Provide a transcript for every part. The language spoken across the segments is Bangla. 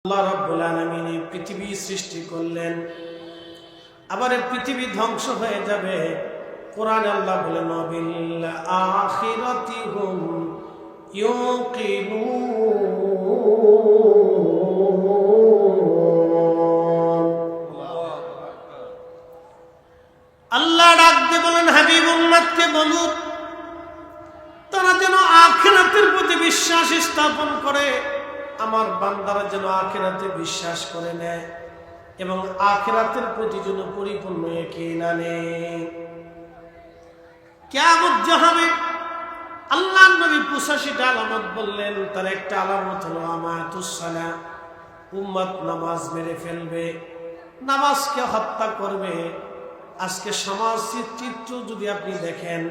আল্লাহ রাব্বুল আলামিন এই পৃথিবী সৃষ্টি করলেন, আবার এই পৃথিবী ধ্বংস হয়ে যাবে। কোরআনে আল্লাহ বলেন বিল আখিরাতি হুম ইউকিনুন। আল্লাহ ডাক দিয়ে বলেন, হাবিব উম্মতকে বলুন তারা যেন আখিরাতের প্রতি বিশ্বাস স্থাপন করে, আমার বান্দারা যেন আখিরাতে বিশ্বাস করে নেয় এবং আখিরাতের প্রতি যেন পরিপূর্ণ ইয়াকিন আনে। কিয়ামত যে হবে, আল্লাহর নবী 85টা আলামত বললেন, তার একটা আলামত হলো আমাতুস সালাহ, উম্মত নামাজ মেরে ফেলবে, নামাজকে হত্যা করবে। আজকে সমাজের চিত্র যদি আপনি দেখেন,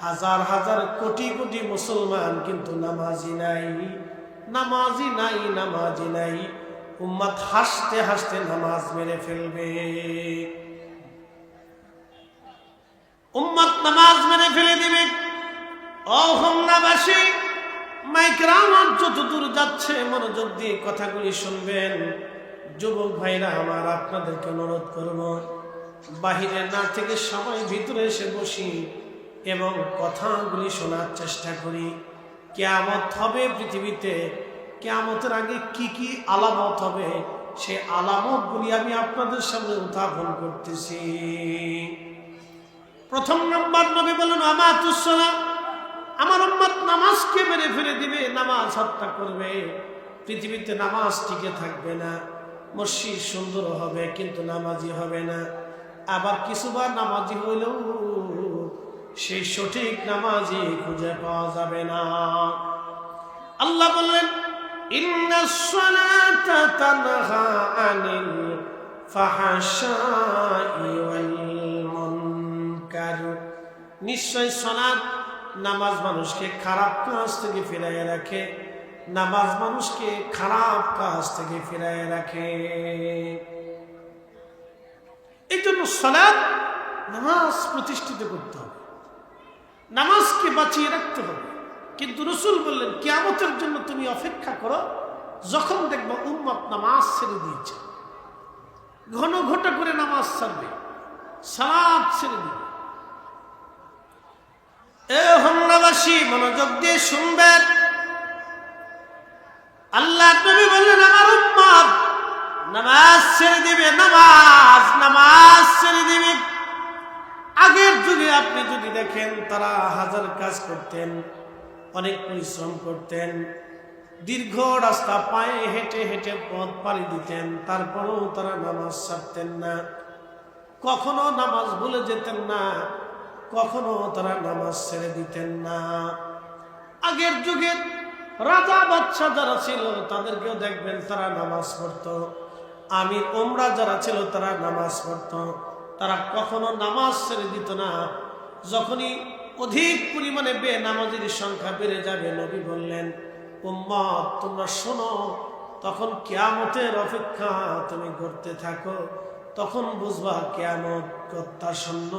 হাজার হাজার কোটি কোটি মুসলমান কিন্তু নামাজি নাই, নামাজি নাই, নামাজি নাই। উম্মত হাসতে হাসতে নামাজ মেরে ফেলবে, উম্মত নামাজ মেরে ফেলে দিবে। ও হোমনাবাসী, মাইকের আওয়াজ যত দূর যাচ্ছে মনোযোগ দিয়ে কথাগুলি শুনবেন। যুবক ভাইরা আমার, আপনাদেরকে অনুরোধ করব, বাহিরে না থেকে সবাই ভিতরে এসে বসি এবং কথাগুলি শোনার চেষ্টা করি। কিয়ামত হবে পৃথিবীতে, কিয়ামতের আগে কি কি আলামত হবে, সেই আলামতগুলি আমি আপনাদের সামনে উত্থাপন করতেছি। প্রথম নম্বর, নবী বলেন আমাতুস সালাহ, আমার উম্মত নামাজকে মেরে ফেলে দিবে, নামাজ হত্যা করবে। পৃথিবীতে নামাজ টিকে থাকবে না, মসজিদ সুন্দর হবে কিন্তু নামাজি হবে না। আবার কিছুবার নামাজি হইলেও সেই সঠিক নামাজি খুঁজে পাওয়া যাবে না। আল্লাহ বললেন, ইন্নাস সালাতা তানহা আনিল ফাহশাই ওয়াল মুনকার, নিশ্চয় সালাত, নামাজ মানুষকে খারাপ কাজ থেকে ফিরিয়ে রাখে, নামাজ মানুষকে খারাপ কাজ থেকে ফিরিয়ে রাখে। এই জন্য সালাত, নামাজ প্রতিষ্ঠিত করতে হবে, নামাজকে বাঁচিয়ে রাখতে হবে। কিন্তু রাসূল বললেন, কিয়ামতের জন্য তুমি অপেক্ষা করো, যখন দেখবা উম্মত নামাজ ছেড়ে দিয়েছে, ঘন ঘটা করে নামাজ ছাড়বে, সালাত ছেড়ে দিবে। এ হোমনাবাসী, মনোযোগ দিয়ে শুনবেন। আল্লাহ নবী বললেন, আমার উম্মত নামাজ ছেড়ে দিবে, নামাজ ছেড়ে দিবে। আগের যুগে আপনি যদি দেখেন, তারা হাজার কাজ করতেন, অনেক পরিশ্রম করতেন, দীর্ঘ রাস্তা পায়ে হেঁটে হেঁটে পথ পাড়ি দিতেন, তারপরেও তারা নামাজ ছাড়তেন না, কখনো নামাজ ভুলে যেতেন না, কখনো তারা নামাজ ছেড়ে দিতেন না। আগের যুগের রাজা বাদশা যারা ছিল, তাদেরকেও দেখবেন তারা নামাজ পড়তো। আমির ওমরা যারা ছিল, তারা নামাজ পড়তো, তারা কখনো নামাজ ছেড়ে দিত না। যখনই অধিক পরিমাণে বেনামাজির সংখ্যা বেড়ে যাবে, নবী বললেন, উম্মত তোমরা শোনো, তখন কিয়ামতের অপেক্ষা তুমি করতে থাকো, তখন বুঝবা কিয়ামত প্রত্যাসন্ন,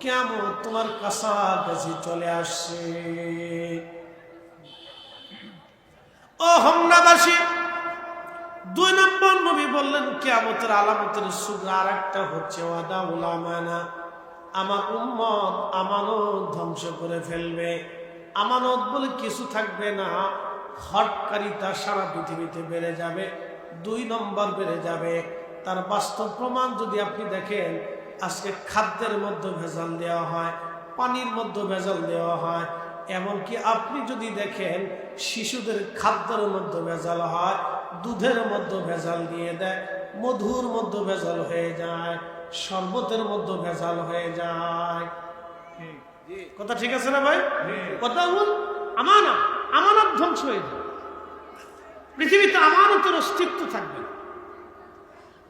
কিয়ামত তোমার কাছাকাছি চলে আসছে। ও হোমনাবাসী, 2 নম্বর নবী বললেন, কিয়ামতের আলামতের সুগা আর একটা হচ্ছে ওয়াদাউল আমানা, আমার উম্মত আমানত ধ্বংস করে ফেলবে। আমানত বলে কিছু থাকবে না, হটকারিতা সারা পৃথিবীতে বেড়ে যাবে। 2 নম্বর বেড়ে যাবে। তার বাস্তব প্রমাণ যদি আপনি দেখেন, আজকে খাদ্যের মধ্যে ভেজাল দেওয়া হয়, পানির মধ্যে ভেজাল দেওয়া হয়, এমনকি আপনি যদি দেখেন শিশুদের খাদ্যের মধ্যে ভেজাল হয়, দুধের মধ্যে ভেজাল দিয়ে দেয়, মধুর মধ্যে ভেজাল হয়ে যায়, শরবতের মধ্যে ভেজাল হয়ে যায়। কথা ঠিক আছে না ভাই? কথা বল, আমানত ধ্বংস হয়ে যায়। পৃথিবীতে আমানতের অস্তিত্ব থাকবে না।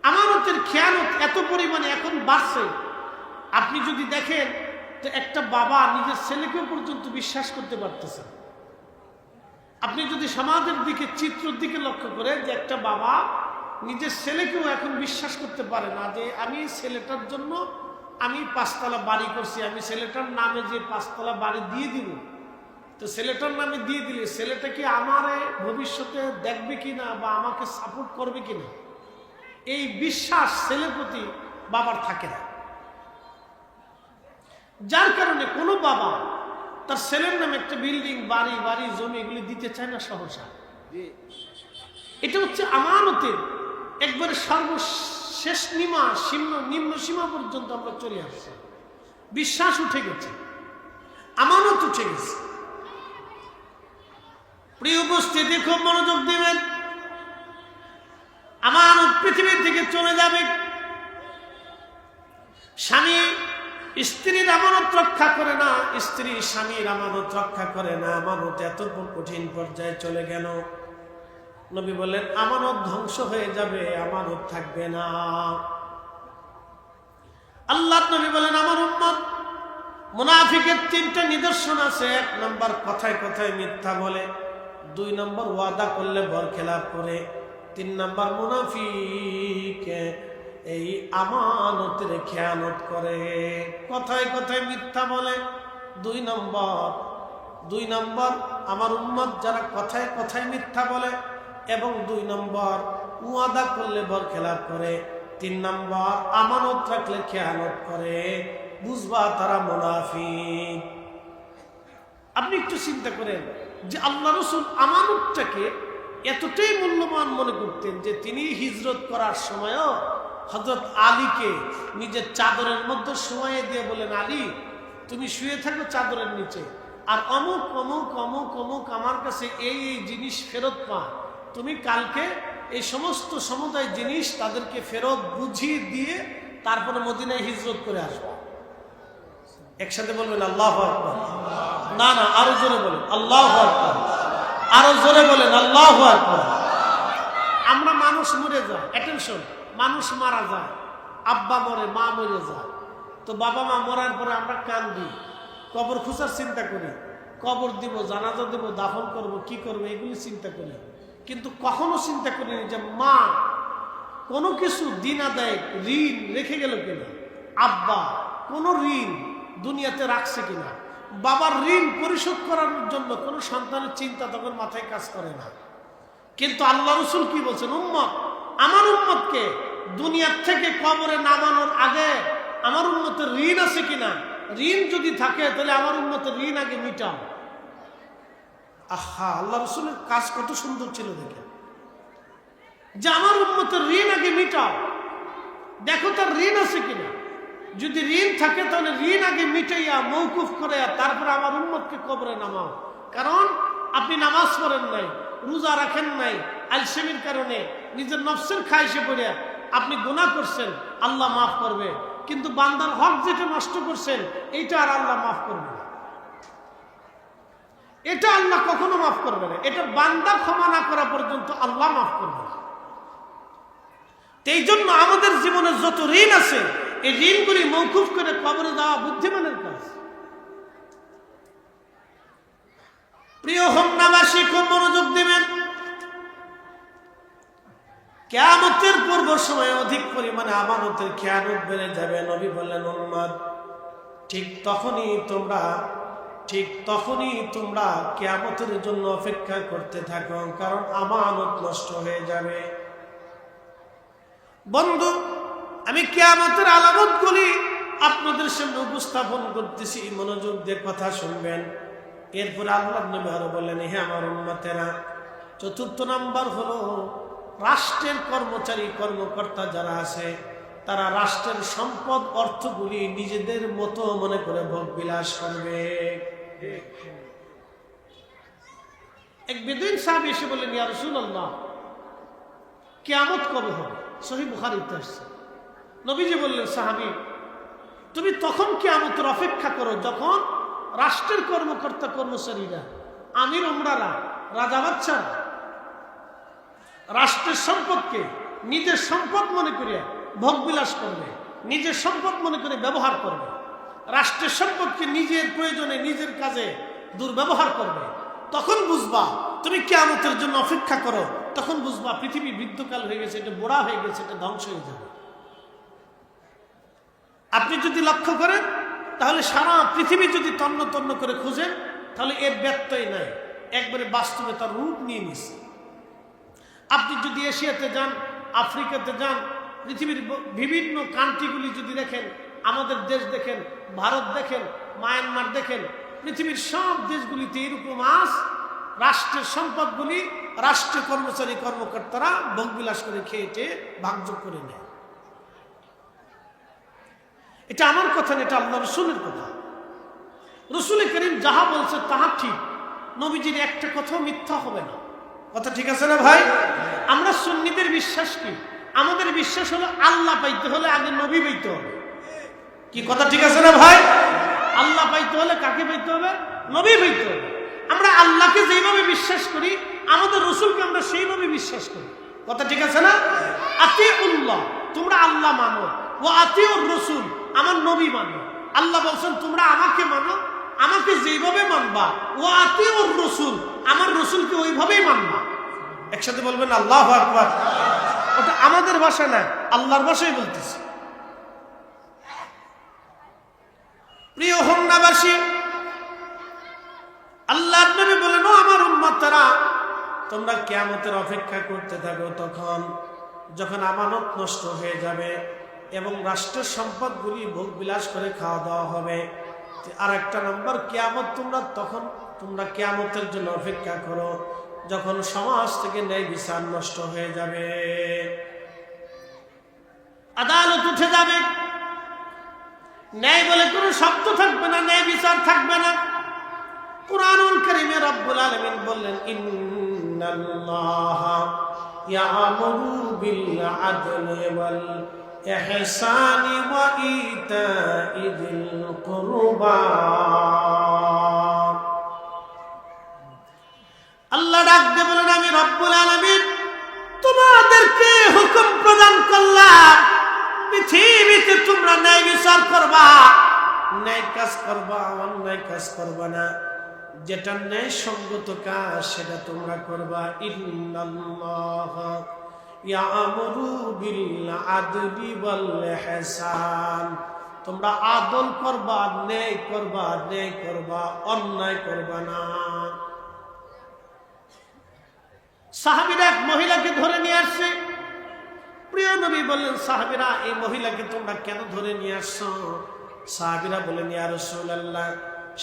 আমানতের খেয়ানত এত পরিমাণে এখন বাড়ছে, আপনি যদি দেখেন তো একটা বাবা নিজের ছেলেকেও পর্যন্ত বিশ্বাস করতে পারতেছে। আপনি যদি সমাজের দিকে, চিত্রের দিকে লক্ষ্য করেন, যে একটা বাবা নিজের ছেলেকেও এখন বিশ্বাস করতে পারে না, যে আমি ছেলেটার জন্য আমি 5 তলা বাড়ি করছি, আমি ছেলেটার নামে যে 5 তলা বাড়ি দিয়ে দিব, তো ছেলেটার নামে দিয়ে দিলে ছেলেটা কি আমারে ভবিষ্যতে দেখবে কিনা বা আমাকে সাপোর্ট করবে কিনা, এই বিশ্বাস ছেলের প্রতি বাবার থাকে না। যার কারণে কোনো বাবা তার ছেলের নামে একটা বিল্ডিং, বাড়ি জমি এগুলি দিতে চায় না সহসা। এটা হচ্ছে আমানতের একবারে সর্বশেষ নিম্ন সীমা পর্যন্ত আমরা চলে আসছি। বিশ্বাস উঠে গেছে, আমানত উঠে গেছে। প্রিয় উপস্থিতি, খুব মনোযোগ দিবেন। আমানত পৃথিবী থেকে চলে যাবে। স্বামী স্ত্রীর আমানত রক্ষা করে না, স্ত্রী স্বামীর আমানত রক্ষা করে না। আমানত এত কঠিন পর্যায়ে চলে গেল, নবী বললেন আমানত ধ্বংস হয়ে যাবে, আমানত থাকবে না। আল্লাহ নবী বলেন আমার উম্মত মুনাফিকের 3টা নিদর্শন আছে। 1 নম্বর কথায় কথায় মিথ্যা বলে, 2 নম্বর ওয়াদা করলে বরখেলাপ করে, 3 নম্বর মুনাফিক এই আমানতের খেয়ানত করে। কথায় কথায় মিথ্যা বলে 2 নম্বর আমার উম্মত যারা কথায় কথায় মিথ্যা বলে, এবং 2 নম্বর ওয়াদা করলে বরখেলাপ করে, 3 নম্বর আমানত রাখলে খেয়ানত করে, বুঝবা তারা মুনাফিক। আপনি একটু চিন্তা করেন যে আল্লাহ রাসূল আমানতটাকে এতটাই মূল্যবান মনে করতেন যে তিনি হিজরত করার সময়ও হযরত আলীকে নিজের চাদরের মধ্যে শোয়াইয়ে দিয়ে বলেন, আলী তুমি শুয়ে থাকো চাদরের নিচে, আর অমুক অমুক অমুক অমুক আমার কাছে এই জিনিস ফেরত পা, তুমি কালকে এই সমস্ত সমুদায় জিনিস তাদেরকে ফেরত বুঝিয়ে দিয়ে তারপরে মদিনায় হিজরত করে আসবো। একসাথে বলবেন আল্লাহু আকবার। না না, আরো জোরে বলেন আল্লাহু আকবার, আরো জোরে বলেন আল্লাহু আকবার। আমরা মানুষ মরে যায়, অ্যাটেনশন, মানুষ মারা যায়, আব্বা মরে, মা মরে যায়, তো বাবা মা মরার পরে আমরা কান্দি, কবর খুঁজার চিন্তা করি, কবর দিব, জানাজা দেব, দাফন করব, কি করবো এগুলি চিন্তা করি। কিন্তু কখনো চিন্তা করিনি যে মা কোনো কিছু দিন আদায় ঋণ রেখে গেল কিনা, আব্বা কোনো ঋণ দুনিয়াতে রাখছে কিনা, বাবার ঋণ পরিশোধ করার জন্য কোনো সন্তানের চিন্তা তখন মাথায় কাজ করে না। কিন্তু আল্লাহ রাসূল কি বলছেন, উম্মত আমার উম্মতকে দুনিয়ার থেকে কবরে নামানোর আগে আমার উম্মতের ঋণ আছে কিনা, ঋণ যদি থাকে তাহলে আমার উম্মতের ঋণ আগে মিটাও। আহা, আল্লাহ রাসূলের কাজ কত সুন্দর ছিল দেখেন, যে আমার উম্মতের ঋণ আগে মিটাও, দেখো তার ঋণ আছে কিনা, যদি ঋণ থাকে তাহলে ঋণ আগে মিটাইয়া মওকুফ করে তারপরে আমার উম্মতকে কবরে নামাও। কারণ আপনি নামাজ পড়েন নাই, রোজা রাখেন নাই, আলসেমির কারণে নিজের নফসের খায়েশে পড়ে আপনি গুনাহ করছেন, আল্লাহ মাফ করবে, কিন্তু বান্দার হক যেটা নষ্ট করছেন এইটা আর আল্লাহ মাফ করবে না, এটা আল্লাহ কখনো মাফ করবে না, এটা বান্দা ক্ষমা না করা পর্যন্ত আল্লাহ মাফ করবে না। এই জন্য আমাদের জীবনে যত ঋণ আছে এই ঋণগুলি মওকুফ করে কবরে দেওয়া বুদ্ধিমানের কাজ। প্রিয় হোমনাবাসী, খুব মনোযোগ দিবেন। কিয়ামতের পূর্ব সময়ে অধিক পরিমাণে আমানতের খেয়ানত বেড়ে যাবে। নবী বললেন, উম্মত ঠিক তখনই তোমরা কিয়ামতের জন্য অপেক্ষা করতে থাকো, কারণ আমানত নষ্ট হয়ে যাবে। বন্ধু, আমি কিয়ামতের আলামতগুলি আপনাদের সামনে উপস্থাপন করতেছি, মনোযোগ দিয়ে কথা শুনবেন। এরপরে আল্লাহ নবী আরো বললেন, হে আমার উম্মতেরা, 4th নাম্বার হলো রাষ্ট্রের কর্মকর্তা যারা আছে তারা রাষ্ট্রের সম্পদ অর্থগুলি নিজেদের মতো মনে করে ভোগ বিলাস করবে। এক বেদুইন সাহাবী এসে বললেন, ইয়া রাসূলুল্লাহ, কিয়ামত কবে হবে? সহিহ বুখারীতে আসছে। নবীজি বললেন, সাহাবী তুমি তখন কিয়ামতের অপেক্ষা করো যখন রাষ্ট্রের কর্মচারীরা, আমির উমরারা, রাজা বাদশারা রাষ্ট্রের সম্পদকে নিজের সম্পদ মনে করে ভোগ বিলাস করবে, নিজের সম্পদ মনে করে ব্যবহার করবে, রাষ্ট্রের সম্পদকে নিজের প্রয়োজনে নিজের কাজে দুর্ব্যবহার করবে। তখন বুঝবা, তুমি কিয়ামতের জন্য অপেক্ষা করো, তখন বুঝবা পৃথিবী বৃদ্ধকাল হয়ে গেছে, এটা বুড়া হয়ে গেছে, এটা ধ্বংস হয়ে যাবে। আপনি যদি লক্ষ্য করেন তাহলে সারা পৃথিবী যদি তন্ন তন্ন করে খুঁজেন তাহলে এর ব্যত্যয় নাই, একবারে বাস্তবে তার রূপ নিয়ে নিছে। আপনি যদি এশিয়াতে যান, আফ্রিকাতে যান, পৃথিবীর বিভিন্ন কান্ট্রিগুলি যদি দেখেন, আমাদের দেশ দেখেন, ভারত দেখেন, মায়ানমার দেখেন, পৃথিবীর সব দেশগুলিতে এরকম আজ রাষ্ট্রের সম্পদগুলি রাষ্ট্রীয় কর্মচারী কর্মকর্তারা ভোগবিলাস করে খেয়েটে ভাগযোগ করে নেয়। এটা আমার কথা না, এটা আল্লাহ রসুলের কথা। রসুল করিম যাহা বলছে তাহা ঠিক, নবীজির একটা কথাও মিথ্যা হবে না। কথা ঠিক আছে না ভাই? আমরা সুন্নিদের বিশ্বাস কি? আমাদের বিশ্বাস হলো আল্লাহ পাইতে হলে আগে নবী পাইতে হবে। কি কথা ঠিক আছে না ভাই? আল্লাহ পাইতে হলে কাকে পাইতে হবে? নবী পাইতে হবে। আমরা আল্লাহকে যেভাবে বিশ্বাস করি, আমাদের রসুলকে আমরা সেইভাবে বিশ্বাস করি। কথা ঠিক আছে না? আতিউল্লাহ, তোমরা আল্লাহ মানো, ও আতিউর রসুল, আমার নবী মানো। আল্লাহ বলছেন তোমরা আমাকে মানো, আমাকে যেভাবে মানবা, ও আতিউর রসুল, আমার রসুলকে ওইভাবেই মানবা। একসাথে বলবেন আল্লাহু আকবার। ওটা আমাদের ভাষা না, আল্লাহর ভাষায় বলতেছি। প্রিয় হোমনাবাসী, আল্লাহর নবী বলেন, ও আমার উম্মতরা, তোমরা কিয়ামতের অপেক্ষা করতে থাকো তখন যখন আমানত নষ্ট হয়ে যাবে এবং রাষ্ট্রের সম্পদগুলি ভোগ বিলাস করে খাওয়া দাওয়া হবে। আর একটা নম্বর, কিয়ামত তোমরা কিয়ামতের জন্য অপেক্ষা করো যখন সমাজ থেকে ন্যায় বিচার নষ্ট হয়ে যাবে, আদালত উঠে যাবে, ন্যায় বলে কোনো শব্দ থাকবে না, ন্যায় বিচার থাকবে না। কুরআনুল কারীমে রব্বুল আলামিন বললেন, ইন্নাল্লাহা ইয়া'মুরু বিল আদলি ওয়াল ইহসানি ওয়া ইতাইযিল কুরবা। আল্লাহ ডাক দিয়ে বলেন, আমি রব্বুল আলামিন তোমাদেরকে হুকুম প্রদান করলাম, পৃথিবীতে তোমরা ন্যায় বিচার করবা, ন্যায় কাজ করবা, অন্যায় কাজ করবা না। যেটা ন্যায় সঙ্গত কাজ সেটা তোমরা করবা। ইন্নাল্লাহা ইয়া'মুরু বিল আদলি ওয়াল ইহসান, তোমরা আদল করবা, ন্যায় করবা, ন্যায় করবা, অন্যায় করবা না। সাহাবীরা এক মহিলাকে ধরে নিয়ে আসছে। প্রিয় নবী বললেন, সাহাবীরা এই মহিলাকে তোমরা কেন ধরে নিয়ে আসছো? সাহাবীরা বলেন, ইয়া রাসূলুল্লাহ,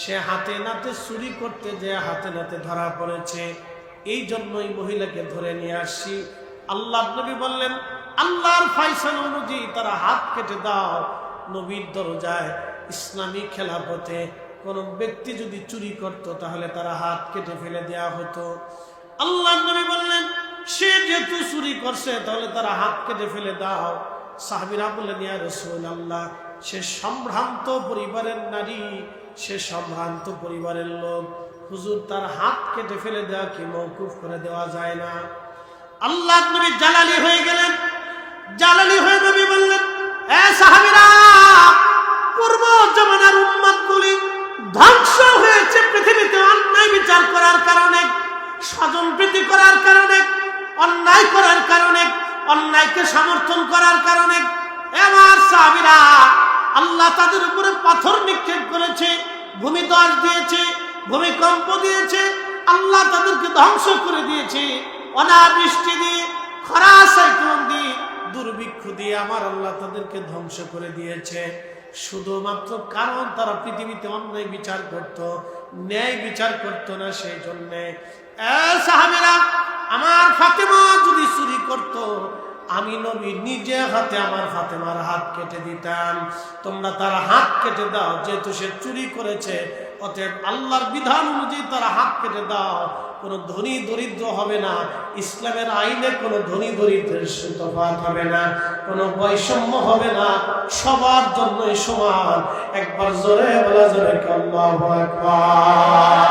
সে হাতে নাতে চুরি করতে যে হাতে নাতে ধরা পড়েছে, এই জন্যই মহিলাকে ধরে নিয়ে আসছি। আল্লাহ নবী বললেন, আল্লাহর ফয়সালা অনুযায়ী তারা হাত কেটে দাও। নবীর দরজায় ইসলামী খেলাফতে কোন ব্যক্তি যদি চুরি করত তাহলে তারা হাত কেটে ফেলে দেওয়া হতো। আল্লাহ নবী বললেন, সে যেহেতু চুরি করছে তাহলে তারা হাত কেটে ফেলে দাও। সাহাবীরা বললেন, ইয়া রাসূলুল্লাহ, সে সম্ভ্রান্ত পরিবারের নারী, সে সম্ভ্রান্ত পরিবারের লোক, হুজুর তার হাত কেটে ফেলে দেওয়া কি মওকুফ করে দেওয়া যায় না? আল্লাহ নবী জালালি হয়ে গেলেন। জালালি হয়ে নবী বললেন, এ সাহাবীরা, পূর্ব জামানার উম্মতগুলি ধ্বংস হয়েছে পৃথিবীতে অন্যায় বিচার করার কারণে, স্বজন প্রীতি করার কারণে, অন্যায় করার কারণে, অন্যায়কে সমর্থন করার কারণে। এবার সাহাবীরা, আল্লাহ তাদের উপরে পাথর নিক্ষেপ করেছে, ভূমিধস দিয়েছে, ভূমিকম্প দিয়েছে, আল্লাহ তাদেরকে ধ্বংস করে দিয়েছে। অনাবৃষ্টি দিয়ে, খরা সাইক্লোন দিয়ে, দুর্ভিক্ষ দিয়ে আমার আল্লাহ তাদেরকে ধ্বংস করে দিয়েছে, শুধুমাত্র কারণ তারা পৃথিবীতে অন্যায় বিচার করত, ন্যায় বিচার করত না। সেই জন্যে সাহাবীরা, আমার ফাতেমা যদি চুরি করত, আমি নবী নিজে হাতে আমার ফাতেমার হাত কেটে দিতাম। তোমরা তার হাত কেটে দাও, যেহেতু সে চুরি করেছে, অতএব আল্লাহর বিধান অনুযায়ী তারা হাত কেটে দাও। কোনো ধনী দরিদ্র হবে না, ইসলামের আইনে কোনো ধনী দরিদ্রের তফাৎ হবে না, কোনো বৈষম্য হবে না, সবার জন্যই সমান। একবার জোরে বলা জোরে আল্লাহু আকবার।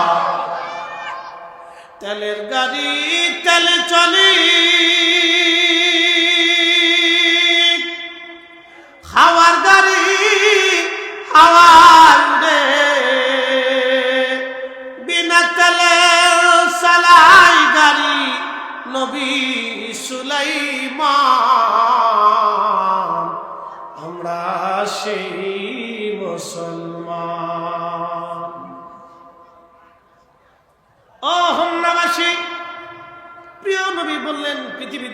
তেলের গাড়ি তেলে চলে, হাওয়ার গাড়ি হাওয়ার রে, বিনা তেলে চালাই গাড়ি নবী সুলাইমান। আমরা সেই মুসলমান।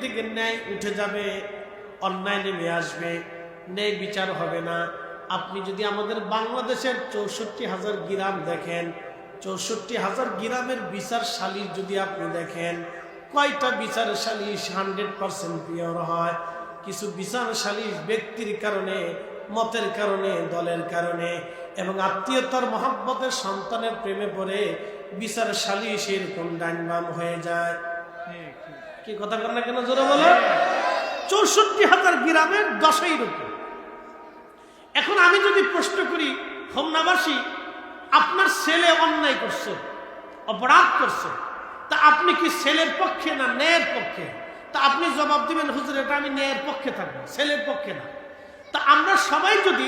থেকে ন্যায় উঠে যাবে, অন্যায় নেমে আসবে, ন্যায় বিচার হবে না। আপনি যদি আমাদের বাংলাদেশের 64,000 গ্রাম দেখেন, 64,000 গ্রামের বিচার সালিশ যদি আপনি দেখেন, কয়টা বিচার সালিশ 100% পিওর হয়? কিছু বিচার সালিশ ব্যক্তির কারণে, মতের কারণে, দলের কারণে এবং আত্মীয়তার মহব্বতের সন্তানের প্রেমে পড়ে বিচার সালিশ এরকম ডাইনবাম হয়ে যায়। কি কথা কর না কেন জোরে বলো? 64,000 গ্রামের 10ই রকম। এখন আমি যদি প্রশ্ন করি, হোমনাবাসী, আপনার ছেলে অন্যায় করছে, অপরাধ করছে, তা আপনি কি ছেলের পক্ষে না ন্যায়ের পক্ষে? তা আপনি জবাব দিবেন, হুজুর এটা আমি ন্যায়ের পক্ষে থাকবো, ছেলের পক্ষে না। তা আমরা সবাই যদি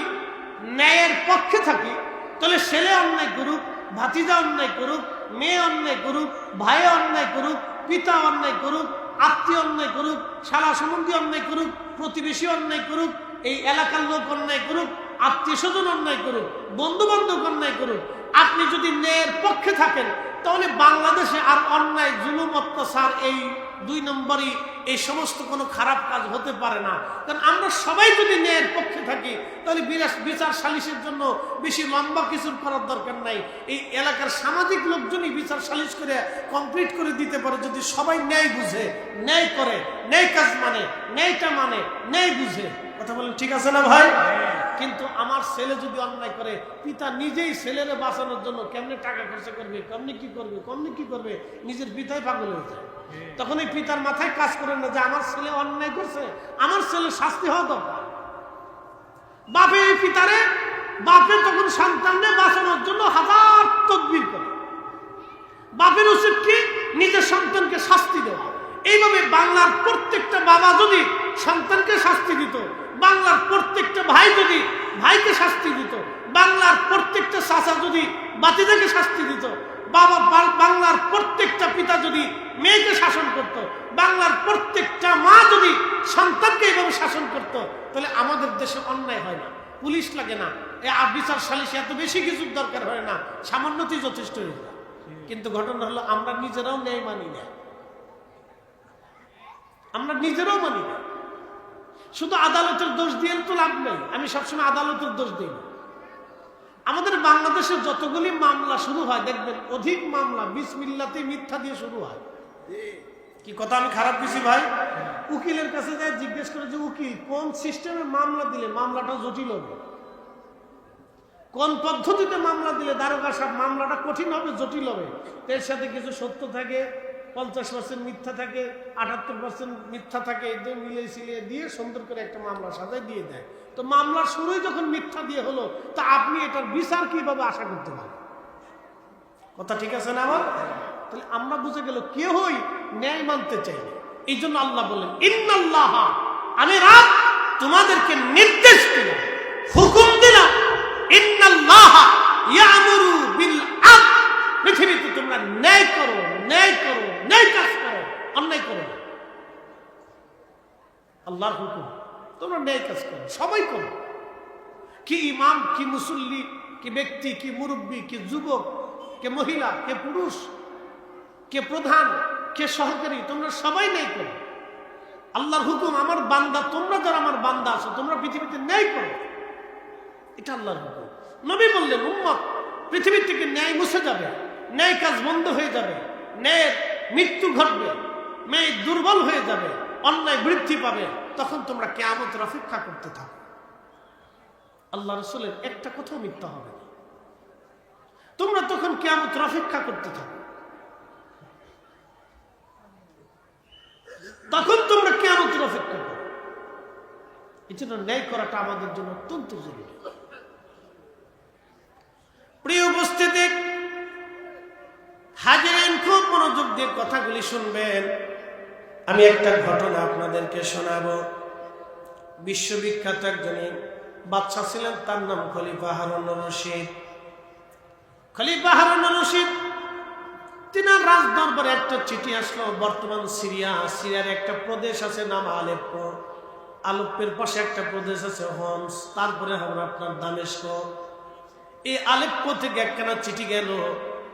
ন্যায়ের পক্ষে থাকি, তাহলে ছেলে অন্যায় করুক, ভাতিজা অন্যায় করুক, মেয়ে অন্যায় করুক, ভাই অন্যায় করুক, পিতা অন্যায় করুক, আত্মীয় অন্যায় করুক, শালা সম্বন্ধী অন্যায় করুক, প্রতিবেশী অন্যায় করুক, এই এলাকার লোক অন্যায় করুক, আত্মীয় স্বজন অন্যায় করুক, বন্ধু বান্ধব অন্যায় করুক, আপনি যদি ন্যায়ের পক্ষে থাকেন, তাহলে বাংলাদেশে আর অন্যায়, জুলুম, অত্যাচার, এই 2 নম্বরই এই সমস্ত কোনো খারাপ কাজ হতে পারে না। কারণ আমরা সবাই যদি ন্যায়ের পক্ষে থাকি, তাহলে বিচার সালিশের জন্য বেশি লম্বা কিছুর করার দরকার নাই। এই এলাকার সামাজিক লোকজনই বিচার সালিশ করে কমপ্লিট করে দিতে পারে, যদি সবাই ন্যায় বুঝে, ন্যায় করে, ন্যায় কাজ মানে, ন্যায়টা মানে, ন্যায় বুঝে। কথা বলেন ঠিক আছে না ভাই? কিন্তু আমার ছেলে যদি অন্যায় করে, পিতা নিজেই ছেলেরে বাঁচানোর জন্য কেমনে টাকা খরচা করবে, কেমনে কি করবে, নিজের পিতাই পাগল হয়ে যায়। তখন এই পিতার মাথায় কাজ করে না যে আমার ছেলে অন্যায় করছে, আমার ছেলে শাস্তি হওয়া দরকার। বাপে এই পিতারে, বাপে তখন সন্তানকে বাঁচানোর জন্য হাজার তদবির করে। বাপের উচিত কি? নিজের সন্তানকে শাস্তি দেওয়া। এইভাবে বাংলার প্রত্যেকটা বাবা যদি সন্তানকে শাস্তি দিত, বাংলার প্রত্যেকটা ভাই যদি ভাইকে শাস্তি দিত, বাংলার প্রত্যেকটা চাচা যদি বাতিজাকে শাস্তি দিত, বাংলার প্রত্যেকটা পিতা যদি মেয়েকে শাসন করত, বাংলার প্রত্যেকটা মা যদি সন্তানকে এইভাবে শাসন করত, তাহলে আমাদের দেশে অন্যায় হয় না, পুলিশ লাগে না, বিচার সালিশে এত বেশি কিছুর দরকার হয় না, সামান্যতেই যথেষ্ট হয়ে যায়। কিন্তু ঘটনা হলো আমরা নিজেরাও ন্যায় মানি না, আমরা নিজেরাও মানি না। শুধু আদালতের দোষ দিয়ে তো লাভ নেই। আমি সবসময় আদালতের দোষ দিই না। আমাদের বাংলাদেশে যতগুলি মামলা শুরু হয়, দেখবেন অধিক মামলা বিসমিল্লাতে মিথ্যা দিয়ে শুরু হয়। কি কথা আমি খারাপ কিছু ভাই? উকিলের কাছে যায় জিজ্ঞেস করে যে উকিল কোন সিস্টেমে মামলা দিলে মামলাটা জটিল হবে, কোন পদ্ধতিতে মামলা দিলে দারোগা সাহেব মামলাটা কঠিন হবে, জটিল হবে। এর সাথে কিছু সত্য থাকে, 50% মিথ্যা থাকে, 78% মিথ্যা থাকে, এদের মিলিয়ে সিলিয়ে দিয়ে সুন্দর করে একটা মামলা সাজায় দিয়ে দেয়। তো মামলার শুরুই যখন মিথ্যা দিয়ে হলো, তা আপনি এটার বিচার কিভাবে আশা করতে পারেন? কথা ঠিক আছে না আমার? তাহলে আমরা বুঝে গেল কেউই ন্যায় মানতে চাই না। এই জন্য আল্লাহ বললেন, ইন্নাল্লাহ, আমি রাব তোমাদেরকে নির্দেশ দিলাম, হুকুম দিলাম, ইন্নাল্লাহ ইয়ামুরু বিল আদল, পৃথিবীতে তোমরা ন্যায় করো, ন্যায় করো, ন্যায় কাজ করো, অন্যায় করো না। আল্লাহর হুকুম, তোমরা ন্যায় কাজ করো, সবাই করো। কি ইমাম, কি মুসল্লি, কি ব্যক্তি, কি মুরব্বী, কি যুবক, কে মহিলা, কে পুরুষ, কে প্রধান, কে সহকারী, তোমরা সবাই ন্যায় করো। আল্লাহর হুকুম, আমার বান্দা, তোমরা যারা আমার বান্দা আছো, তোমরা পৃথিবীতে ন্যায় করো। এটা আল্লাহর হুকুম। নবী বললেন, উম্মত পৃথিবী থেকে ন্যায় মুছে যাবে, ন্যায় কাজ বন্ধ হয়ে যাবে, ন্যায়ের মৃত্যু ঘটবে, ন্যায় দুর্বল হয়ে যাবে, অন্যায় বৃদ্ধি পাবে, তখন তোমরা কিয়ামতের অপেক্ষা করতে থাকো। আল্লাহ রাসূলের একটা কথাও মিথ্যা হবে না। তোমরা তখন কিয়ামতের অপেক্ষা করতে থাকো, তখন তোমরা কিয়ামতের অপেক্ষা করো। এই জন্য ন্যায় করাটা আমাদের জন্য অত্যন্ত জরুরি। প্রিয় উপস্থিতি, হাজিরিন, খুব মনোযোগ দিয়ে কথাগুলি শুনবেন। আমি একটা ঘটনা আপনাদেরকে শোনাবো। বিশ্ববিখ্যাত একজন বাদশা ছিলেন, তার নাম খলিফা হারুনুর রশিদ। খলিফা হারুনুর রশিদ, তিনার রাজ দরবারে একটা চিঠি আসলো। বর্তমান সিরিয়ার একটা প্রদেশ আছে নাম আলেপ্পো, আলেপ্পোর পাশে একটা প্রদেশ আছে হোমস, তারপরে হবে আপনার দামেস্ক। এই আলেপ্পো থেকে একখানা চিঠি গেল।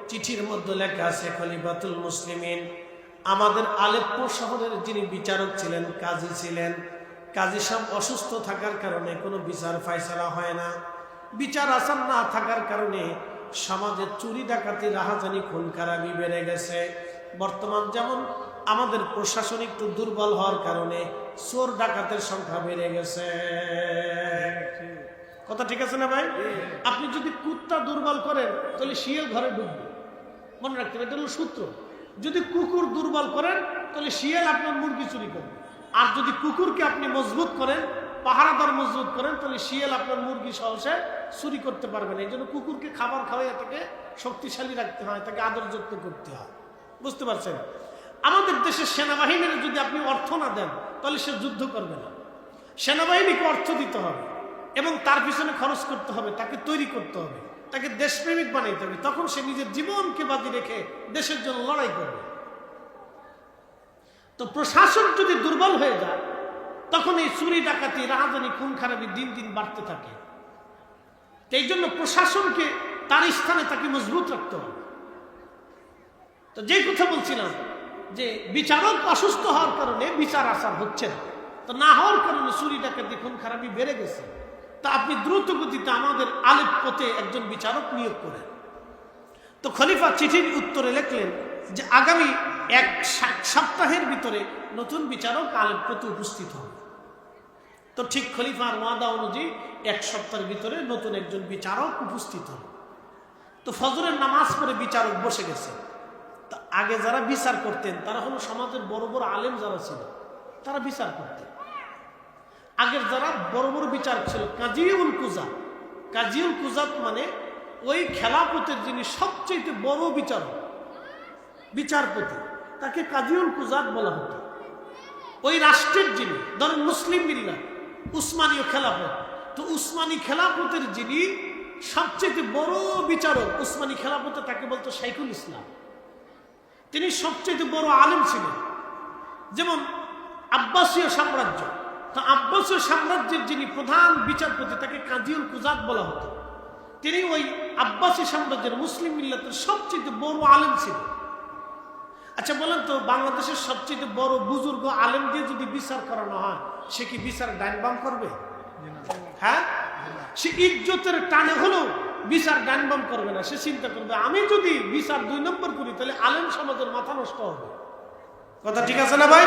চিঠির মধ্যে লেখা আছে, খলিফাতুল মুসলিমিন আমাদের আলেপ্পো শহরের যিনি বিচারক ছিলেন, কাজী ছিলেন, কাজী সাহেব অসুস্থ থাকার কারণে কোনো বিচার ফায়সালা হয় না। বিচার আসান না থাকার কারণে সমাজে চুরি ডাকাতি রাহাজানি খুন খারাপি বেড়ে গেছে। বর্তমান যেমন আমাদের প্রশাসন একটু দুর্বল হওয়ার কারণে চোর ডাকাতের সংখ্যা বেড়ে গেছে। কথা ঠিক আছে না ভাই? আপনি যদি কুত্তা দুর্বল করেন তাহলে শিয়াল ঘরে ঢুকবে, মনে রাখতে হবে, এটা হলো সূত্র। যদি কুকুর দুর্বল করেন তাহলে শিয়াল আপনার মুরগি চুরি করবে। আর যদি কুকুরকে আপনি মজবুত করেন, পাহারাদার মজবুত করেন, তাহলে শিয়াল আপনার মুরগি সহসে চুরি করতে পারবে না। এই জন্য কুকুরকে খাবার খাওয়াই তাকে শক্তিশালী রাখতে হয়, তাকে আদর যত্ন করতে হয়। বুঝতে পারছেন? আমাদের দেশের সেনাবাহিনীর যদি আপনি অর্থ না দেন তাহলে সে যুদ্ধ করবে না। সেনাবাহিনীকে অর্থ দিতে হবে এবং তার পিছনে খরচ করতে হবে, তাকে তৈরি করতে হবে, তাকে দেশপ্রেমিক বানাইতে হবে, তখন সে নিজের জীবনকে বাজি রেখে দেশের জন্য লড়াই করবে। তো প্রশাসন যদি দুর্বল হয়ে যায় তখন এই চুরি ডাকাতি রাহাজানি খুন খারাপি দিন দিন বাড়তে থাকে। এই জন্য প্রশাসনকে তার স্থানে তাকে মজবুত রাখতে হবে। তো যে কথা বলছিলাম যে বিচারক অসুস্থ হওয়ার কারণে বিচার আসার হচ্ছে না, তো না হওয়ার কারণে চুরি ডাকাতি খুন খারাপি বেড়ে গেছে। তা আপনি দ্রুত গতিতে আমাদের আলেপ্পোতে একজন বিচারক নিয়োগ করেন। তো খলিফা চিঠির উত্তরে লিখলেন যে আগামী এক সপ্তাহের ভিতরে নতুন বিচারক আলেপ্পোতে উপস্থিত হবে। তো ঠিক খলিফার ওয়াদা অনুযায়ী এক সপ্তাহের ভিতরে নতুন একজন বিচারক উপস্থিত হবে। তো ফজরের নামাজ পড়ে বিচারক বসে গেছে। তো আগে যারা বিচার করতেন তারা হলো সমাজের বড় বড় আলেম যারা ছিল, তারা বিচার করতেন। আগের যারা বড় বড় বিচারক ছিল, কাজীউল কুজাত। কাজীউল কুজাত মানে ওই খেলাফতের যিনি সবচেয়ে বড় বিচারক, বিচারপতি, তাকে কাজীউল কুজাত বলা হতো। ওই রাষ্ট্রের যিনি, ধরেন মুসলিম মিল্লাহ, উসমানীয় খেলাফত, তো উসমানী খেলাফতের যিনি সবচেয়ে বড় বিচারক উসমানী খেলাফতে, তাকে বলতো শাইখুল ইসলাম। তিনি সবচেয়ে বড় আলেম ছিলেন। যেমন আব্বাসীয় সাম্রাজ্য, তো আব্বাসীয় সাম্রাজ্যের যিনি প্রধান বিচারপতি তাকে কাজীউল কুজাত বলা হতো। তিনি ওই আব্বাসী সাম্রাজ্যের মুসলিম মিল্লাতের সবচেয়ে বড় আলেম ছিলেন। আচ্ছা বলেন তো, বাংলাদেশের সবচেয়ে বড় বুজুর্গ আলেম দিয়ে যদি বিচার করানো হয়, সে কি বিচার ডাইন বাম করবে? হ্যাঁ, সে ইজ্জতের টানে হলেও বিচার ডাইন বাম করবে না। সে চিন্তা করবে আমি যদি বিচার 2 নম্বর করি তাহলে আলেম সমাজের মাথা নষ্ট হবে। কথা ঠিক আছে না ভাই?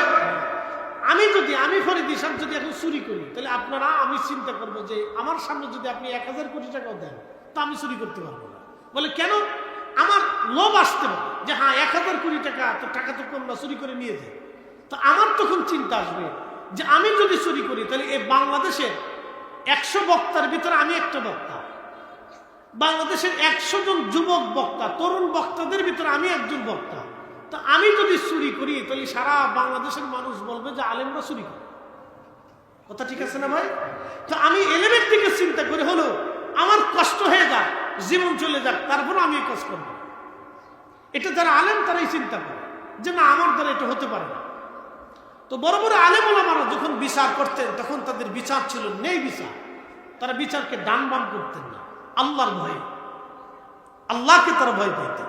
আমি ফরিদি সাহেব যদি এখন চুরি করি তাহলে আপনারা, আমি চিন্তা করবো যে আমার সামনে যদি আপনি 1000 কোটি টাকাও দেন তা আমি চুরি করতে পারবো না। বলে কেন? আমার লোভ আসতে পারে যে হ্যাঁ 1000 কোটি টাকা, তো টাকা তো কম না, চুরি করে নিয়ে যায়। তো আমার তখন চিন্তা আসবে যে আমি যদি চুরি করি তাহলে এই বাংলাদেশের 100 বক্তার ভিতরে আমি একটা বক্তা, বাংলাদেশের 100 জন যুবক বক্তা, তরুণ বক্তাদের ভিতরে আমি একজন বক্তা। তো আমি যদি চুরি করি তাহলে সারা বাংলাদেশের মানুষ বলবে যে আলেমরা চুরি করে। কথা ঠিক আছে না ভাই? তো আমি এলেমের দিকে চিন্তা করে হলো আমার কষ্ট হয়ে যাক, জীবন চলে যাক, তারপর আমি এই কাজ করব। এটা যারা আলেম তারাই চিন্তা করে যে না, আমার দ্বারা এটা হতে পারে না। তো বড় বড় আলেম ওলামারা যখন বিচার করতেন তখন তাদের বিচার ছিল নেই বিচার। তারা বিচারকে ডান বাম করতেন না, আল্লাহর ভয়ে, আল্লাহকে তারা ভয় পাইতেন।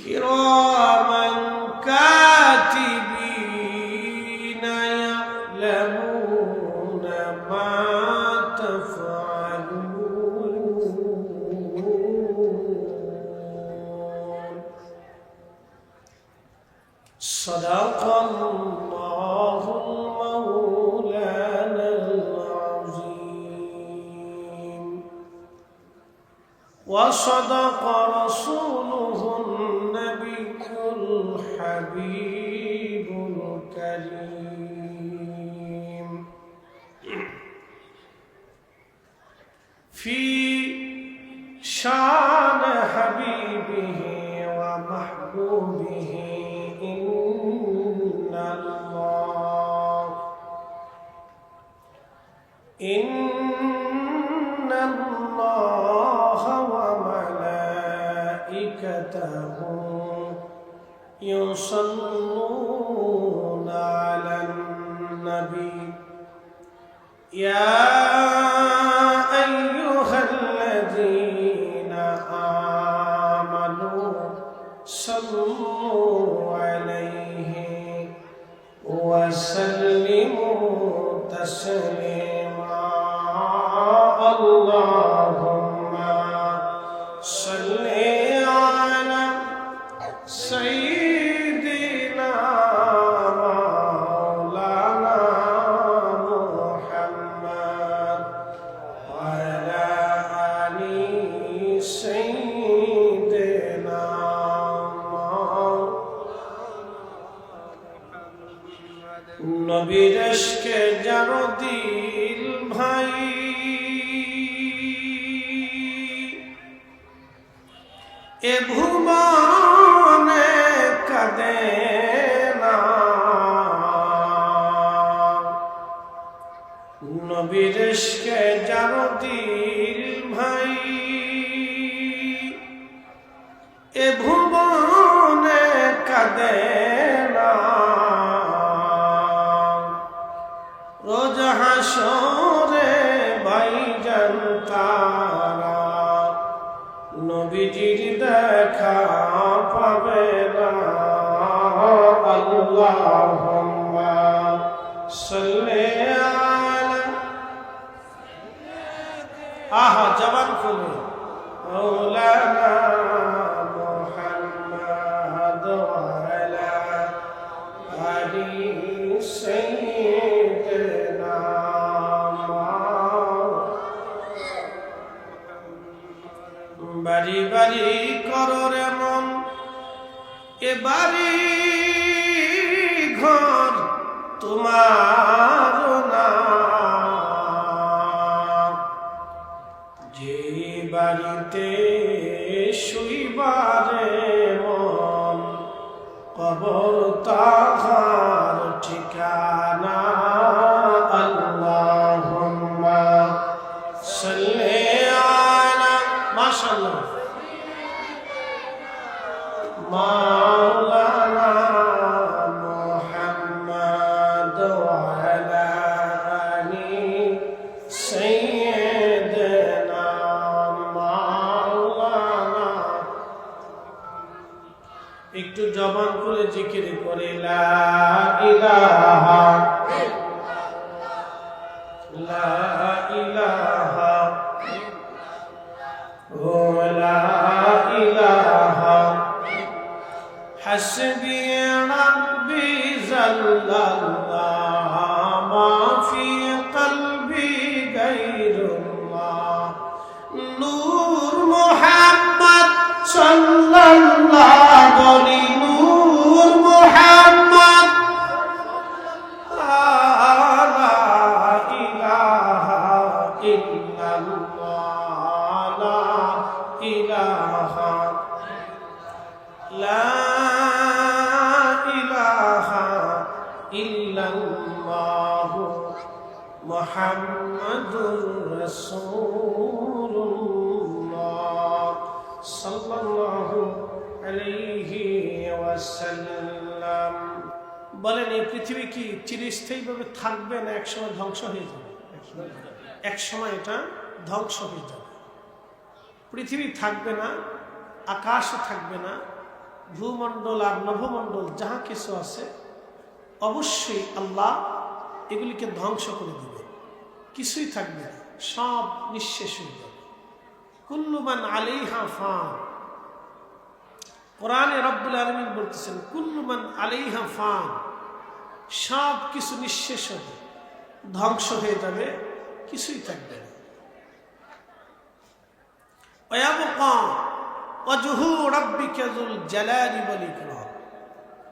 কিরামান কাতিবিনা ইয়ালামুনা মা তাফআলুন। সাদাকাল্লাহুল মাওলানাল আযীম ওয়া সাদাকা রাসূলুহুন নাবিয়্যুল হাবিবুল কারীম ফি শান হাবিবিহি ওয়া মাহবুবিহি ইন্নাল্লাহা ওয়া মালাইকাতাহু ইউসাল্লুনা আলান ইয়া আইয়ুহাল্লাযীনা আমানু সাল্লু আলাইহি ওয়া সাল্লিমু তাসলিমা আল্লাহুম্মা সাল্লি আলা সাইয়্যিদিনা মাওলানা মুহাম্মদ ওয়া আলা আলি সাইয়্যিদিনা নবীর ইশকে জানো দিল ভাই এ ভুবনে কাঁদে না নবীর ইশকে জানো দিল ভাই এ ভুবনে কাঁদে না রোজ হাসরে ভাইজান তারা নবীজির দেখা পাবে না আল্লাহুম্মা সাল্লি আলা আহা জবান খুলে মাওলানা মুহাম্মদ ওয়া আলা আলি সাইয়্যিদিনা বাড়ি বাড়ি করর এমন এ বাড়ি ঘর তোমার না যে বাড়িতে শুইবারে মন কবর তাহার ঠিকানা আল্লাহুম্মা সাল্লি আলা মাশাআল্লাহ মাওলানা মুহাম্মদ ওয়া আলা আলি সাইয়্যিদিনা মাওলানা একটু জবান খুলে জিকির করে লা ইলাহা লা ইলাহা ওয়া লা ইলাহা হাসবি রাব্বি জাল্লাল্লাহ মা ফি কলবি গায়রুল্লাহ নূর মুহাম্মদ সাল্লাল্লাহু আলাইহি নূর মুহাম্মদ লা ইলাহা ইল্লাল্লাহ লা ইলাহা লা ইলাহা ইল্লাল্লাহ মুহাম্মাদুর রাসূলুল্লাহ সাল্লাল্লাহু আলাইহি ওয়াসাল্লাম। বলেন এই পৃথিবী কি চিরস্থায়ীভাবে থাকবে না একসময় ধ্বংস হয়ে যাবে? একসময় এটা ধ্বংস হয়ে যাবে। পৃথিবী থাকবে না, আকাশও থাকবে না, ভূমণ্ডল আর নভমণ্ডল যাহা কিছু আছে অবশ্যই আল্লাহ এগুলিকে ধ্বংস করে দিবে, কিছুই থাকবে না, সব নিঃশেষ হয়ে যাবে। কুল্লু মান আলাইহা ফান, কোরআনে রব্বুল আলামিন বলতেছেন কুল্লু মান আলাইহা ফান, সব কিছু নিঃশেষ হবে, ধ্বংস হয়ে যাবে, কিছুই থাকবে না। ওয়ায়াবকা ওয়াজহু রাব্বিকা যুল জালালি ওয়াল ইকরাম,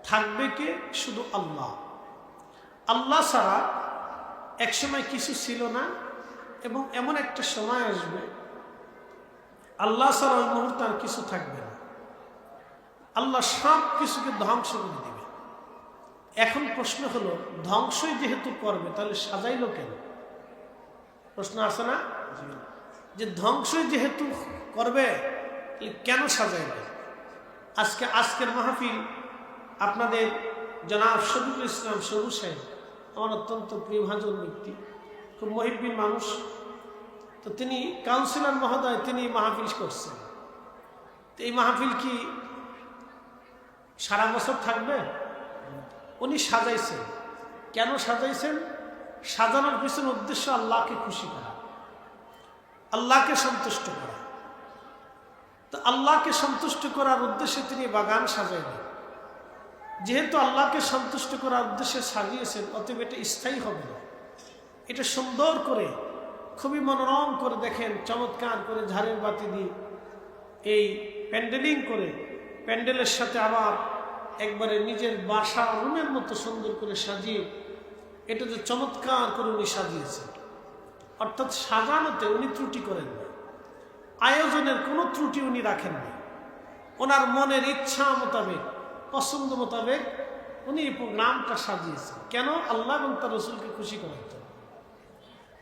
থাকবে কে? শুধু আল্লাহ। আল্লাহ ছাড়া একসময় কিছু ছিল না এবং এমন একটা সময় আসবে আল্লাহ ছাড়া ওই মুহূর্তে আর কিছু থাকবে না। আল্লাহ সব কিছুকে ধ্বংস করে দিবে। এখন প্রশ্ন হলো, ধ্বংসই যেহেতু করবে তাহলে সাজাইলো কেন? প্রশ্ন আছে না যে ধ্বংসই যেহেতু করবে কেন সাজাইবে? আজকের মাহফিল আপনাদের জনাব শফিকুল ইসলাম সবু সাহেব, আমার অত্যন্ত প্রিয়ভাজন ব্যক্তি, খুব মহিব্বিন মানুষ। তো তিনি কাউন্সিলর মহোদয়, তিনি মাহফিল করছেন। তো এই মাহফিল কি সারা বছর থাকবে? উনি সাজাইছেন। কেন সাজাইছেন? সাজানোর পিছনে উদ্দেশ্য আল্লাহকে খুশি করা, আল্লাহকে সন্তুষ্ট করা। তো আল্লাহকে সন্তুষ্ট করার উদ্দেশ্যে তিনি বাগান সাজাইলেন। যেহেতু আল্লাহকে সন্তুষ্ট করার উদ্দেশ্যে সাজিয়েছেন, অতএব এটা স্থায়ী হবে না। এটা সুন্দর করে, খুবই মনোরম করে দেখেন, চমৎকার করে ঝাড়ের বাতি দিয়ে এই প্যান্ডেলিং করে, প্যান্ডেলের সাথে আবার একবারে নিজের বাসা রুমের মতো সুন্দর করে সাজিয়ে এটা যে চমৎকার করে উনি সাজিয়েছেন। অর্থাৎ সাজানোতে উনি ত্রুটি করেন না, আয়োজনের কোনো ত্রুটি উনি রাখেন না। ওনার মনের ইচ্ছা মোতাবেক, পছন্দ মোতাবেক উনি এই প্রোগ্রামটা সাজিয়েছেন। কেন? আল্লাহ এবং তার রসুলকে খুশি করার জন্য।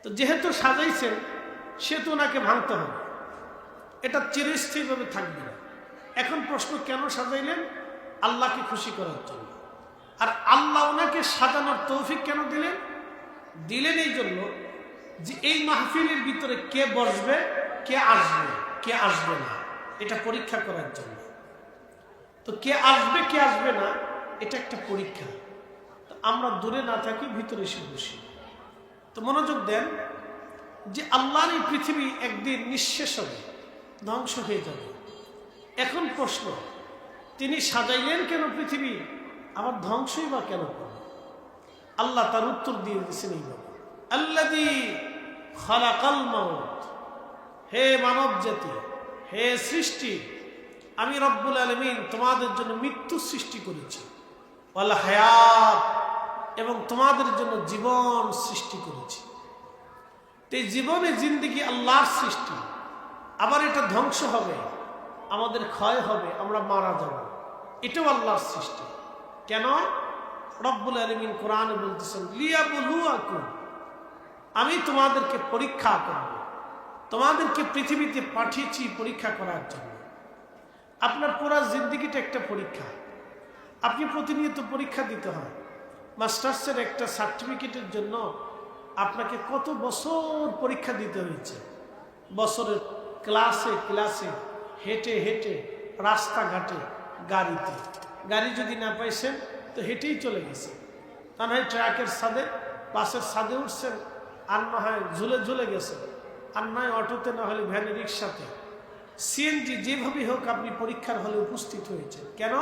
তো যেহেতু সাজাইছেন, সেহেতু ওনাকে ভাঙতে হবে, এটা চিরস্থায়ীভাবে থাকবে না। এখন প্রশ্ন, কেন সাজাইলেন? আল্লাহকে খুশি করার জন্য। আর আল্লাহ ওনাকে সাজানোর তৌফিক কেন দিলেন? দিলেন এই জন্য যে এই মাহফিলের ভিতরে কে বসবে, কে আসবে, কে আসবে না, এটা পরীক্ষা করার জন্য। তো কে আসবে, কে আসবে না, এটা একটা পরীক্ষা। তো আমরা দূরে না থাকি, ভিতরে এসে বসি। তো মনোযোগ দেন যে আল্লাহর এই পৃথিবী একদিন নিঃশেষ হবে, ধ্বংস হয়ে যাবে। এখন প্রশ্ন, তিনি সাজাইলেন কেন পৃথিবী, আবার ধ্বংসই বা কেন করবে? আল্লাহ তার উত্তর দিয়ে দিয়েছেন এইভাবে, আল্লাযী খালাকাল মাউত, হে মানব জাতি, হে সৃষ্টি, আমি রব্বুল আলামিন তোমাদের জন্য মৃত্যু সৃষ্টি করেছি, ওয়াল হায়াত, এবং তোমাদের জন্য জীবন সৃষ্টি করেছি। এই জীবনে জিন্দেগি আল্লাহর সৃষ্টি, আবার এটা ধ্বংস হবে, আমাদের ক্ষয় হবে, আমরা মারা যাব, এটাও আল্লাহর সৃষ্টি। কেন? রব্বুল আলামিন কোরআনে বলতেছেন, লিয়াবলুয়াকুম, আমি তোমাদেরকে পরীক্ষা করব, তোমাদেরকে পৃথিবীতে পাঠিয়েছি পরীক্ষা করার জন্য। আপনার পুরো জিন্দেগিটা একটা পরীক্ষা, আপনি প্রতিনিয়ত পরীক্ষা দিতে হয়। মাস্টার্সের একটা সার্টিফিকেটের জন্য আপনাকে কত বছর পরীক্ষা দিতে হয়েছে, বছরের ক্লাসে ক্লাসে, হেঁটে হেঁটে, রাস্তাঘাটে, গাড়িতে। গাড়ি যদি না পাইছেন তো হেঁটেই চলে গেছে, তা নয় ট্রাকের ছাদে, বাসের ছাদে উঠছেন, আর না হয় ঝুলে ঝুলে গেছে, আর নয় অটোতে, না হলে ভ্যানে, রিক্সাতে, সিএনজি, যেভাবেই হোক আপনি পরীক্ষার হলে উপস্থিত হয়েছেন। কেন?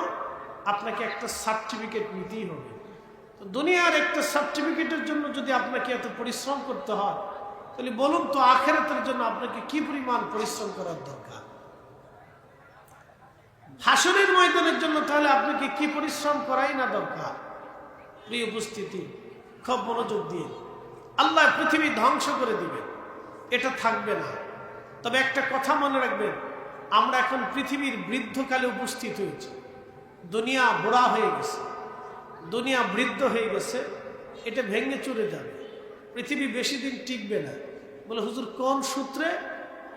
আপনাকে একটা সার্টিফিকেট নিতেই হবে। তো দুনিয়ার একটা সার্টিফিকেটের জন্য যদি আপনাকে এত পরিশ্রম করতে হয়, তাহলে বলুন তো আখিরাতের জন্য আপনাকে কি পরিমাণ পরিশ্রম করার দরকার? হাসরের ময়দানের জন্য তাহলে আপনাকে কি পরিশ্রম করাই না দরকার? প্রিয় উপস্থিতি, খুব মনোযোগ দিয়ে, আল্লাহ পৃথিবী ধ্বংস করে দিবেন, এটা থাকবে না। তবে একটা কথা মনে রাখবেন, আমরা এখন পৃথিবীর বৃদ্ধকালে উপস্থিত হয়েছি। দুনিয়া বুড়া হয়ে গেছে, দুনিয়া বৃদ্ধ হয়ে গেছে, এটা ভেঙে চুরে যাবে, পৃথিবী বেশি দিন টিকবে না। বলে, হুজুর কোন সূত্রে?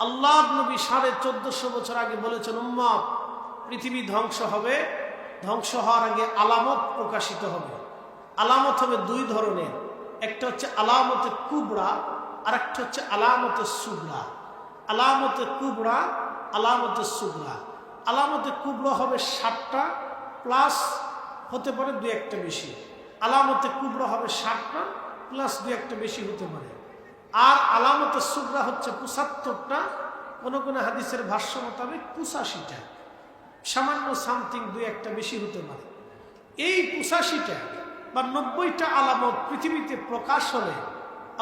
আল্লাহ নবী 1450 বছর আগে বলেছেন, উম্মত, পৃথিবী ধ্বংস হবে, ধ্বংস হওয়ার আগে আলামত প্রকাশিত হবে। আলামত হবে দুই ধরনের, একটা হচ্ছে আলামতে কুবরা, আর একটা হচ্ছে আলামতে সুগরা। আলামতে কুবরা, আলামতে সুগরা। আলামতে কুবরা হবে 60টা প্লাস, হতে পারে 2-1টা বেশি। আলামতে কুবরা হবে 60টা প্লাস 2-1টা বেশি হতে পারে। আর আলামতে সুগরা হচ্ছে 75টা, কোনো কোনো হাদিসের ভাষ্য মোতাবেক 85টা, সামান্য সামথিং 2-1টা বেশি হতে পারে। এই 85টা বা 90টা আলামত পৃথিবীতে প্রকাশ হলে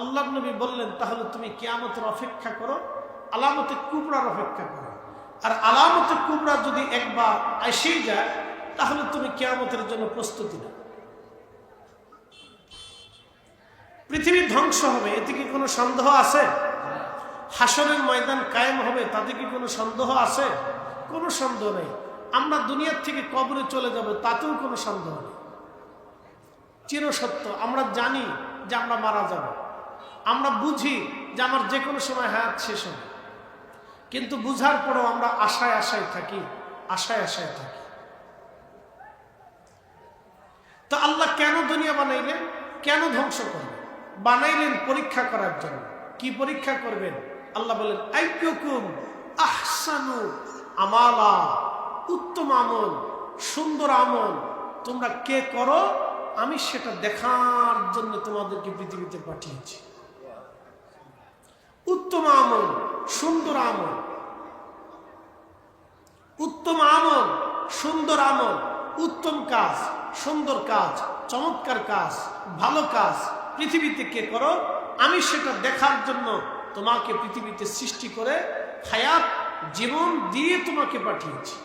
আল্লাহ নবী বললেন, তাহলে তুমি কিয়ামতের অপেক্ষা করো, আলামতে কুবরার অপেক্ষা করো। আর আলামতে কুবরা যদি একবার এসেই যায়, তাহলে তুমি কিয়ামতের জন্য প্রস্তুতি নাও। পৃথিবী ধ্বংস হবে, এতে কি কোনো সন্দেহ আছে? হাসরের ময়দান কায়েম হবে, তাতে কি কোনো সন্দেহ আছে? কোনো সন্দেহ নেই। আমরা দুনিয়ার থেকে কবরে চলে যাব, তাতেও কোনো সন্দেহ নেই। চিরসত্য, আমরা জানি যে আমরা মারা যাব, আমরা বুঝি যে আমার যে কোনো সময় হায়াত শেষ হবে, কিন্তু বুঝার পরেও আমরা আশায় আশায় থাকি, আশায় আশায় থাকি। তো আল্লাহ কেন দুনিয়া বানাইলেন, কেন ধ্বংস করলেন? বানাইলেন পরীক্ষা করার জন্য। কি পরীক্ষা করবেন? আল্লাহ বলেন আইয়ুকুম আহসানু আমালা, উত্তম আমল, সুন্দর আমল তোমরা কে করো, আমি সেটা দেখার জন্য তোমাদেরকে পৃথিবীতে পাঠিয়েছি। উত্তম আমল, সুন্দর আমল, উত্তম আমল, সুন্দর আমল, উত্তম কাজ, সুন্দর কাজ, চমৎকার কাজ, ভালো কাজ পৃথিবীতে কে করো, আমি সেটা দেখার জন্য তোমাকে পৃথিবীতে সৃষ্টি করে হায়াত জীবন দিয়ে তোমাকে পাঠিয়েছি।